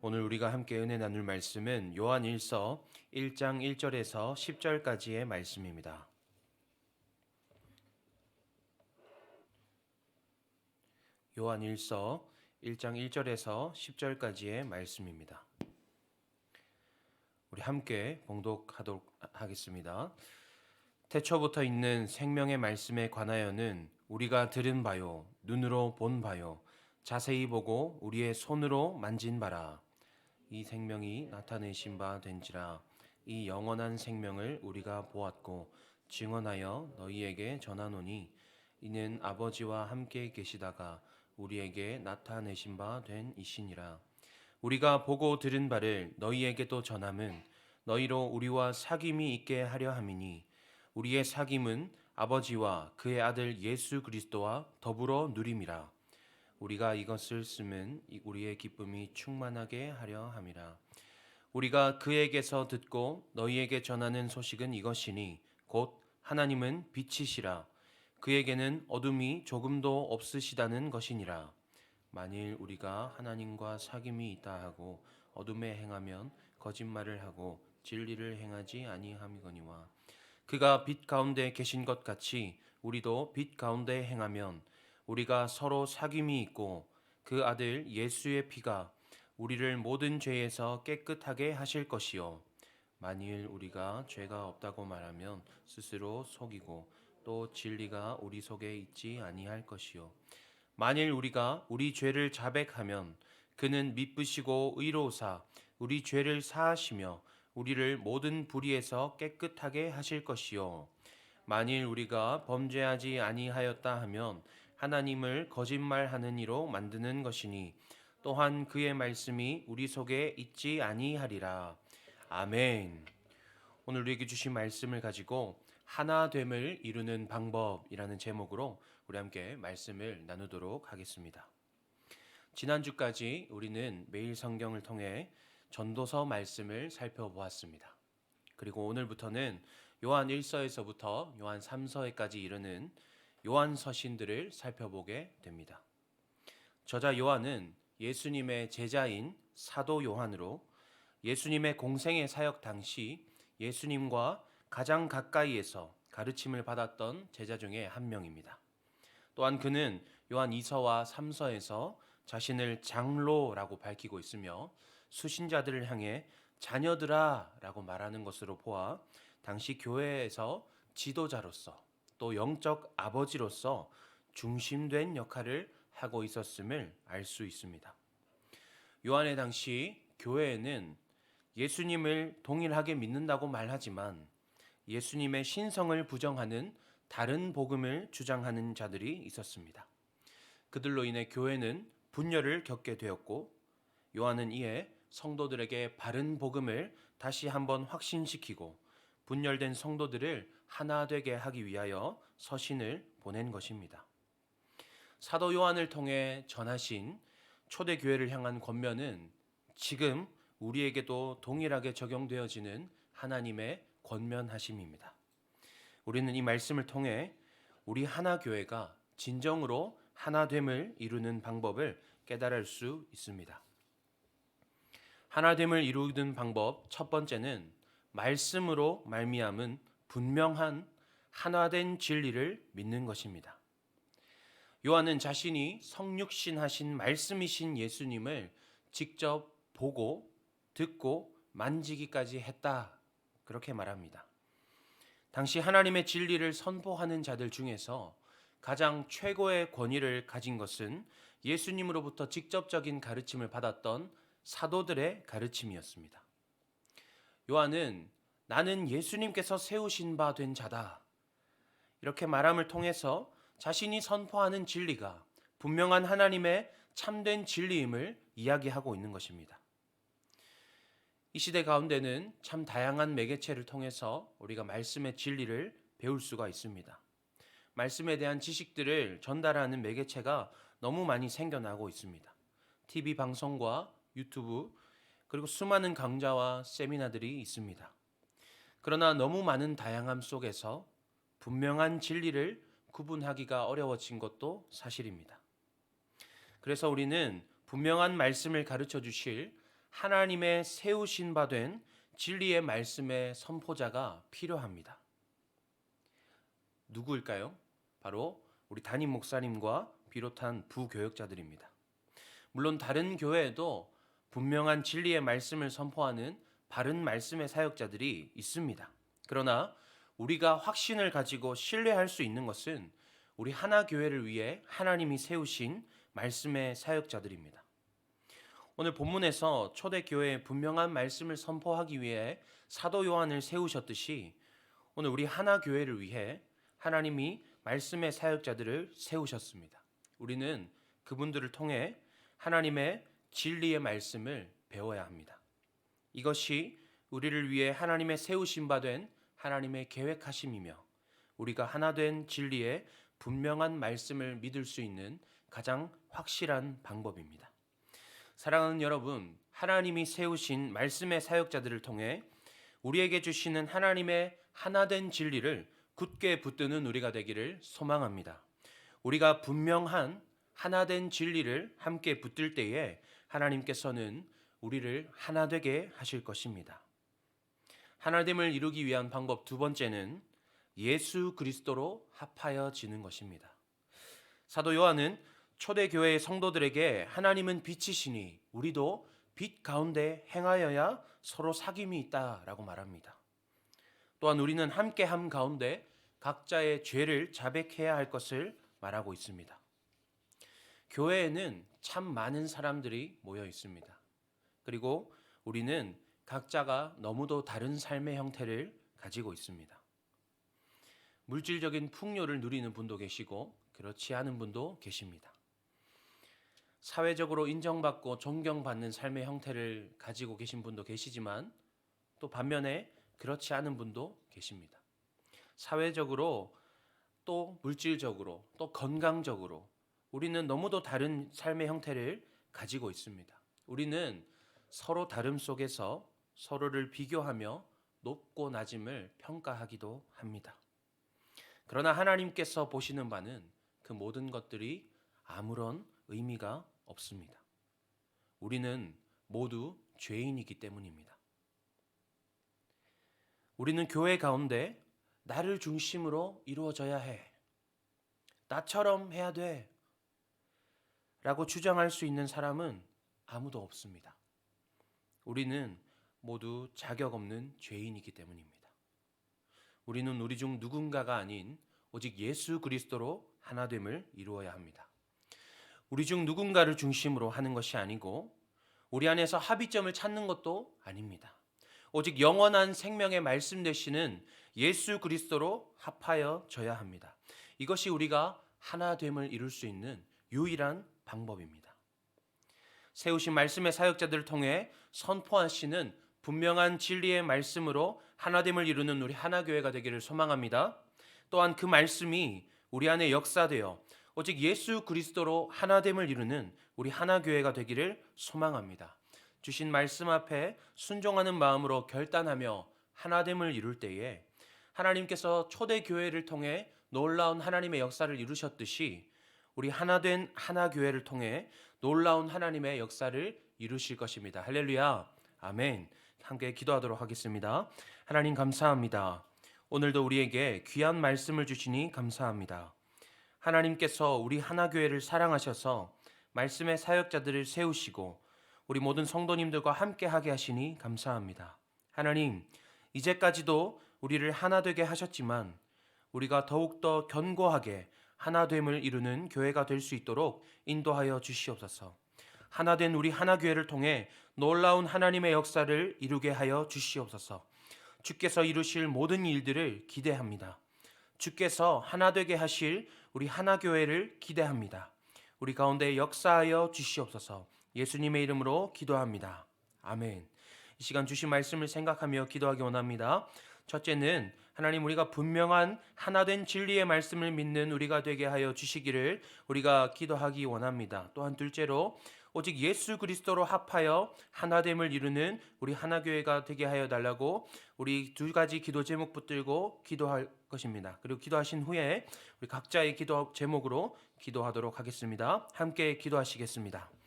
오늘 우리가 함께 은혜 나눌 말씀은 요한일서 1장 1절에서 10절까지의 말씀입니다. 요한일서 1장 1절에서 10절까지의 말씀입니다. 우리 함께 봉독하도록 하겠습니다. 태초부터 있는 생명의 말씀에 관하여는 우리가 들은 바요, 눈으로 본 바요, 자세히 보고 우리의 손으로 만진 바라. 이 생명이 나타내신 바 된지라. 이 영원한 생명을 우리가 보았고 증언하여 너희에게 전하노니 이는 아버지와 함께 계시다가 우리에게 나타내신 바 된 이시니라. 우리가 보고 들은 바를 너희에게도 전함은 너희로 우리와 사귐이 있게 하려 함이니 우리의 사귐은 아버지와 그의 아들 예수 그리스도와 더불어 누림이라. 우리가 이것을 쓰면 우리의 기쁨이 충만하게 하려 함이라. 우리가 그에게서 듣고 너희에게 전하는 소식은 이것이니 곧 하나님은 빛이시라. 그에게는 어둠이 조금도 없으시다는 것이니라. 만일 우리가 하나님과 사귐이 있다 하고 어둠에 행하면 거짓말을 하고 진리를 행하지 아니함이거니와 그가 빛 가운데 계신 것 같이 우리도 빛 가운데 행하면 우리가 서로 사귐이 있고 그 아들 예수의 피가 우리를 모든 죄에서 깨끗하게 하실 것이요 만일 우리가 죄가 없다고 말하면 스스로 속이고 또 진리가 우리 속에 있지 아니할 것이요 만일 우리가 우리 죄를 자백하면 그는 미쁘시고 의로우사 우리 죄를 사하시며 우리를 모든 불의에서 깨끗하게 하실 것이요 만일 우리가 범죄하지 아니하였다 하면 하나님을 거짓말하는 이로 만드는 것이니 또한 그의 말씀이 우리 속에 있지 아니하리라. 아멘. 오늘 우리에게 주신 말씀을 가지고 하나됨을 이루는 방법이라는 제목으로 우리 함께 말씀을 나누도록 하겠습니다. 지난주까지 우리는 매일 성경을 통해 전도서 말씀을 살펴보았습니다. 그리고 오늘부터는 요한 1서에서부터 요한 3서에까지 이르는 요한 서신들을 살펴보게 됩니다. 저자 요한은 예수님의 제자인 사도 요한으로 예수님의 공생의 사역 당시 예수님과 가장 가까이에서 가르침을 받았던 제자 중에 한 명입니다. 또한 그는 요한 2서와 3서에서 자신을 장로라고 밝히고 있으며 수신자들을 향해 자녀들아 라고 말하는 것으로 보아 당시 교회에서 지도자로서 또 영적 아버지로서 중심된 역할을 하고 있었음을 알 수 있습니다. 요한의 당시 교회에는 예수님을 동일하게 믿는다고 말하지만 예수님의 신성을 부정하는 다른 복음을 주장하는 자들이 있었습니다. 그들로 인해 교회는 분열을 겪게 되었고 요한은 이에 성도들에게 바른 복음을 다시 한번 확신시키고 분열된 성도들을 하나 되게 하기 위하여 서신을 보낸 것입니다. 사도 요한을 통해 전하신 초대교회를 향한 권면은 지금 우리에게도 동일하게 적용되어지는 하나님의 권면하심입니다. 우리는 이 말씀을 통해 우리 하나교회가 진정으로 하나됨을 이루는 방법을 깨달을 수 있습니다. 하나됨을 이루는 방법 첫 번째는 말씀으로 말미암은 분명한 하나된 진리를 믿는 것입니다. 요한은 자신이 성육신하신 말씀이신 예수님을 직접 보고 듣고 만지기까지 했다. 그렇게 말합니다. 당시 하나님의 진리를 선포하는 자들 중에서 가장 최고의 권위를 가진 것은 예수님으로부터 직접적인 가르침을 받았던 사도들의 가르침이었습니다. 요한은 나는 예수님께서 세우신 바 된 자다. 이렇게 말함을 통해서 자신이 선포하는 진리가 분명한 하나님의 참된 진리임을 이야기하고 있는 것입니다. 이 시대 가운데는 참 다양한 매개체를 통해서 우리가 말씀의 진리를 배울 수가 있습니다. 말씀에 대한 지식들을 전달하는 매개체가 너무 많이 생겨나고 있습니다. TV 방송과 유튜브 그리고 수많은 강좌와 세미나들이 있습니다. 그러나 너무 많은 다양함 속에서 분명한 진리를 구분하기가 어려워진 것도 사실입니다. 그래서 우리는 분명한 말씀을 가르쳐 주실 하나님의 세우신 바 된 진리의 말씀의 선포자가 필요합니다. 누구일까요? 바로 우리 담임 목사님과 비롯한 부교역자들입니다. 물론 다른 교회에도 분명한 진리의 말씀을 선포하는 바른 말씀의 사역자들이 있습니다. 그러나 우리가 확신을 가지고 신뢰할 수 있는 것은 우리 하나 교회를 위해 하나님이 세우신 말씀의 사역자들입니다. 오늘 본문에서 초대교회에 분명한 말씀을 선포하기 위해 사도 요한을 세우셨듯이 오늘 우리 하나 교회를 위해 하나님이 말씀의 사역자들을 세우셨습니다. 우리는 그분들을 통해 하나님의 진리의 말씀을 배워야 합니다. 이것이 우리를 위해 하나님의 세우신 바 된 하나님의 계획하심이며 우리가 하나 된 진리의 분명한 말씀을 믿을 수 있는 가장 확실한 방법입니다. 사랑하는 여러분, 하나님이 세우신 말씀의 사역자들을 통해 우리에게 주시는 하나님의 하나된 진리를 굳게 붙드는 우리가 되기를 소망합니다. 우리가 분명한 하나된 진리를 함께 붙들 때에 하나님께서는 우리를 하나 되게 하실 것입니다. 하나됨을 이루기 위한 방법 두 번째는 예수 그리스도로 합하여지는 것입니다. 사도 요한은 초대교회의 성도들에게 하나님은 빛이시니 우리도 빛 가운데 행하여야 서로 사귐이 있다라고 말합니다. 또한 우리는 함께함 가운데 각자의 죄를 자백해야 할 것을 말하고 있습니다. 교회에는 참 많은 사람들이 모여 있습니다. 그리고 우리는 각자가 너무도 다른 삶의 형태를 가지고 있습니다. 물질적인 풍요를 누리는 분도 계시고 그렇지 않은 분도 계십니다. 사회적으로 인정받고 존경받는 삶의 형태를 가지고 계신 분도 계시지만 또 반면에 그렇지 않은 분도 계십니다. 사회적으로 또 물질적으로 또 건강적으로 우리는 너무도 다른 삶의 형태를 가지고 있습니다. 우리는 서로 다름 속에서 서로를 비교하며 높고 낮음을 평가하기도 합니다. 그러나 하나님께서 보시는 바는 그 모든 것들이 아무런 의미가 없습니다. 우리는 모두 죄인이기 때문입니다. 우리는 교회 가운데 나를 중심으로 이루어져야 해. 나처럼 해야 돼. 라고 주장할 수 있는 사람은 아무도 없습니다. 우리는 모두 자격 없는 죄인이기 때문입니다. 우리는 우리 중 누군가가 아닌 오직 예수 그리스도로 하나됨을 이루어야 합니다. 우리 중 누군가를 중심으로 하는 것이 아니고 우리 안에서 합의점을 찾는 것도 아닙니다. 오직 영원한 생명의 말씀 되시는 예수 그리스도로 합하여져야 합니다. 이것이 우리가 하나됨을 이룰 수 있는 유일한 방법입니다. 세우신 말씀의 사역자들을 통해 선포하시는 분명한 진리의 말씀으로 하나됨을 이루는 우리 하나교회가 되기를 소망합니다. 또한 그 말씀이 우리 안에 역사되어 오직 예수 그리스도로 하나됨을 이루는 우리 하나교회가 되기를 소망합니다. 주신 말씀 앞에 순종하는 마음으로 결단하며 하나됨을 이룰 때에 하나님께서 초대교회를 통해 놀라운 하나님의 역사를 이루셨듯이 우리 하나된 하나교회를 통해 놀라운 하나님의 역사를 이루실 것입니다. 할렐루야, 아멘. 함께 기도하도록 하겠습니다. 하나님 감사합니다. 오늘도 우리에게 귀한 말씀을 주시니 감사합니다. 하나님께서 우리 하나교회를 사랑하셔서 말씀의 사역자들을 세우시고 우리 모든 성도님들과 함께하게 하시니 감사합니다. 하나님, 이제까지도 우리를 하나 되게 하셨지만 우리가 더욱더 견고하게 하나됨을 이루는 교회가 될 수 있도록 인도하여 주시옵소서. 하나된 우리 하나교회를 통해 놀라운 하나님의 역사를 이루게 하여 주시옵소서. 주께서 이루실 모든 일들을 기대합니다. 주께서 하나 되게 하실 우리 하나교회를 기대합니다. 우리 가운데 역사하여 주시옵소서. 예수님의 이름으로 기도합니다. 아멘. 이 시간 주신 말씀을 생각하며 기도하기 원합니다. 첫째는 하나님, 우리가 분명한 하나된 진리의 말씀을 믿는 우리가 되게 하여 주시기를 우리가 기도하기 원합니다. 또한 둘째로 오직 예수 그리스도로 합하여 하나됨을 이루는 우리 하나교회가 되게 하여 달라고 우리 두 가지 기도 제목 붙들고 기도할 것입니다. 그리고 기도하신 후에 우리 각자의 기도 제목으로 기도하도록 하겠습니다. 함께 기도하시겠습니다.